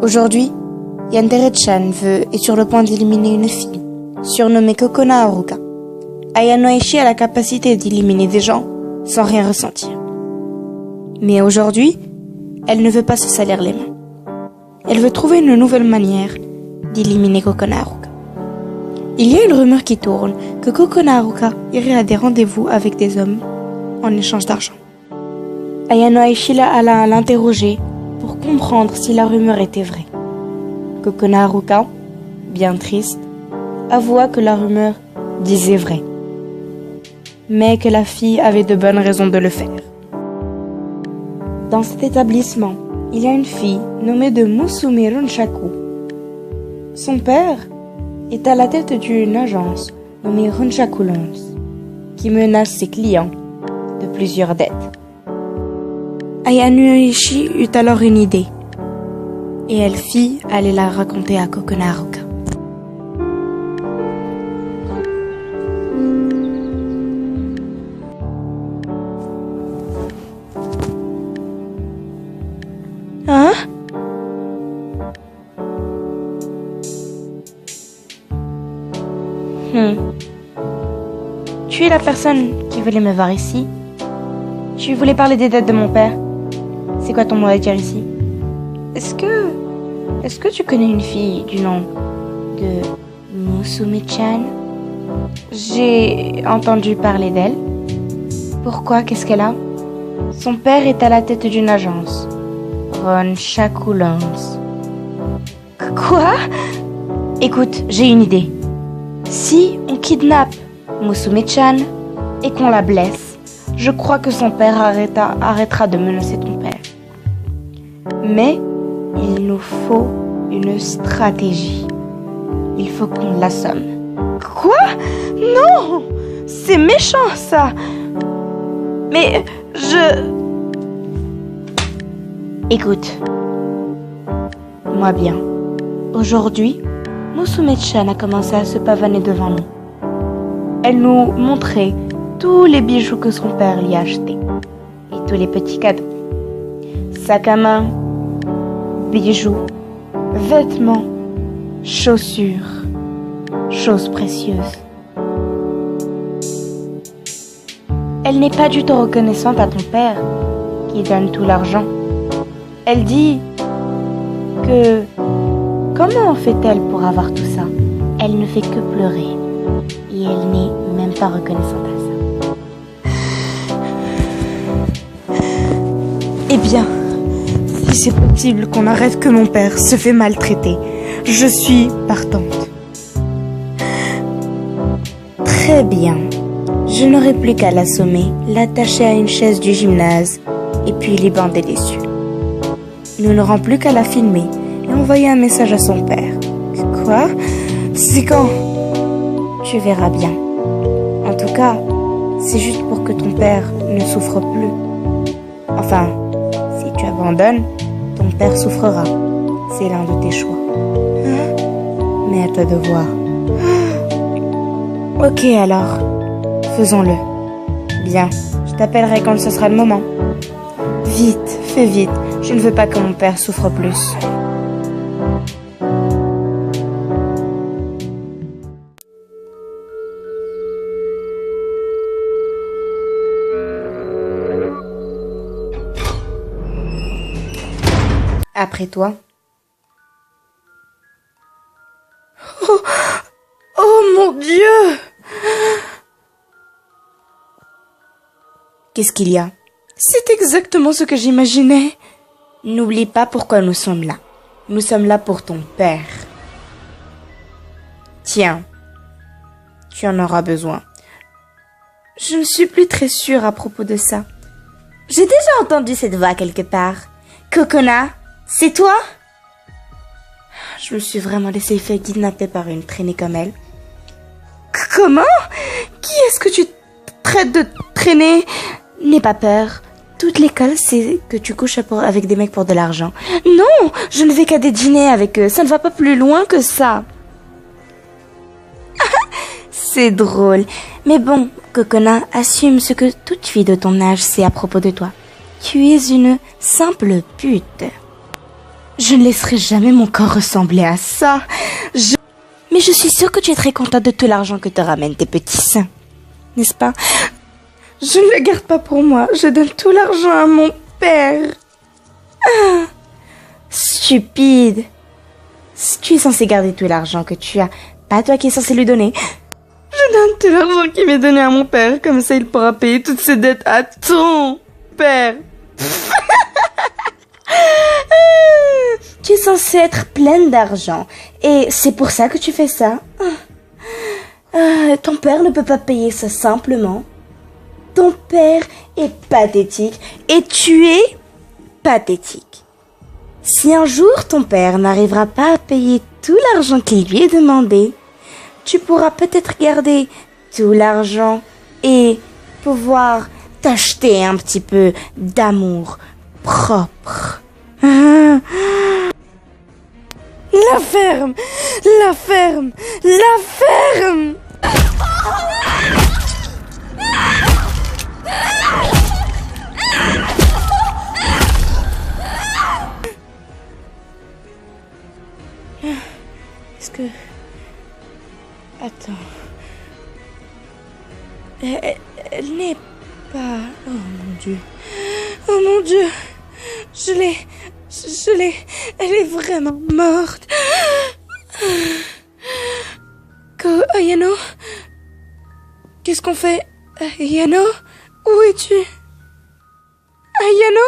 Aujourd'hui, Yandere-chan est sur le point d'éliminer une fille, surnommée Kokona Haruka. Ayano Aishi a la capacité d'éliminer des gens sans rien ressentir. Mais aujourd'hui, elle ne veut pas se salir les mains. Elle veut trouver une nouvelle manière d'éliminer Kokona Haruka. Il y a une rumeur qui tourne que Kokona Haruka irait à des rendez-vous avec des hommes en échange d'argent. Ayano Aishi alla l'interroger pour comprendre si la rumeur était vraie. Kokona Haruka, bien triste, avoua que la rumeur disait vrai, mais que la fille avait de bonnes raisons de le faire. Dans cet établissement, il y a une fille nommée de Musume Runshaku. Son père est à la tête d'une agence nommée Runshaku Loans, qui menace ses clients de plusieurs dettes. Ayano Aishi eut alors une idée, et elle fit aller la raconter à Kokona Haruka. Hein? Tu es la personne qui voulait me voir ici? Tu voulais parler des dettes de mon père? C'est quoi ton mot à dire ici? Est-ce que tu connais une fille du nom de Musume-chan? J'ai entendu parler d'elle. Pourquoi? Qu'est-ce qu'elle a? Son père est à la tête d'une agence, Runshaku Loans. Quoi? Écoute, j'ai une idée. Si on kidnappe Musume-chan et qu'on la blesse, je crois que son père arrêtera de menacer ton père. Mais il nous faut une stratégie. Il faut qu'on l'assomme. Quoi? Non! C'est méchant ça! Mais Écoute, moi bien. Aujourd'hui, Musume-chan a commencé à se pavaner devant nous. Elle nous montrait tous les bijoux que son père lui a achetés et tous les petits cadeaux. Sac à main, bijoux, vêtements, chaussures, choses précieuses. Elle n'est pas du tout reconnaissante à ton père qui donne tout l'argent. Elle dit que comment fait-elle pour avoir tout ça? Elle ne fait que pleurer et elle n'est même pas reconnaissante à ça. Eh bien, si c'est possible qu'on arrête que mon père se fait maltraiter, je suis partante. Très bien. Je n'aurai plus qu'à l'assommer, l'attacher à une chaise du gymnase et puis lui bander les yeux. Nous n'aurons plus qu'à la filmer et envoyer un message à son père. Quoi? C'est quand? Tu verras bien. En tout cas, c'est juste pour que ton père ne souffre plus. Enfin, si tu abandonnes, ton père souffrira. C'est l'un de tes choix. Mais à toi de voir. Ok alors, faisons-le. Bien, je t'appellerai quand ce sera le moment. Vite, fais vite. Je ne veux pas que mon père souffre plus. Après toi. Oh mon Dieu! Qu'est-ce qu'il y a? C'est exactement ce que j'imaginais. N'oublie pas pourquoi nous sommes là. Nous sommes là pour ton père. Tiens, tu en auras besoin. Je ne suis plus très sûre à propos de ça. J'ai déjà entendu cette voix quelque part. Kokona, c'est toi? Je me suis vraiment laissé faire kidnapper par une traînée comme elle. Comment? Qui est-ce que tu traites de traînée? N'aie pas peur. Toute l'école sait que tu couches avec des mecs pour de l'argent. Non, je ne vais qu'à des dîners avec eux. Ça ne va pas plus loin que ça. C'est drôle. Mais bon, Kokona, assume ce que toute fille de ton âge sait à propos de toi. Tu es une simple pute. Je ne laisserai jamais mon corps ressembler à ça. Mais je suis sûre que tu es très contente de tout l'argent que te ramènent tes petits seins. N'est-ce pas? Je ne le garde pas pour moi. Je donne tout l'argent à mon père. Ah, stupide. Tu es censé garder tout l'argent que tu as. Pas toi qui es censé lui donner. Je donne tout l'argent qui m'est donné à mon père. Comme ça, il pourra payer toutes ses dettes à ton père. Tu es censée être pleine d'argent. Et c'est pour ça que tu fais ça. Ton père ne peut pas payer ça simplement. Ton père est pathétique. Et tu es pathétique. Si un jour ton père n'arrivera pas à payer tout l'argent qu'il lui est demandé, tu pourras peut-être garder tout l'argent et pouvoir t'acheter un petit peu d'amour propre. La ferme! La ferme! La ferme! Est-ce que... Attends... Elle n'est pas... Oh mon Dieu... Oh mon Dieu... Je l'ai... Elle est vraiment morte. Ayano? Qu'est-ce qu'on fait? Ayano? Où es-tu? Ayano?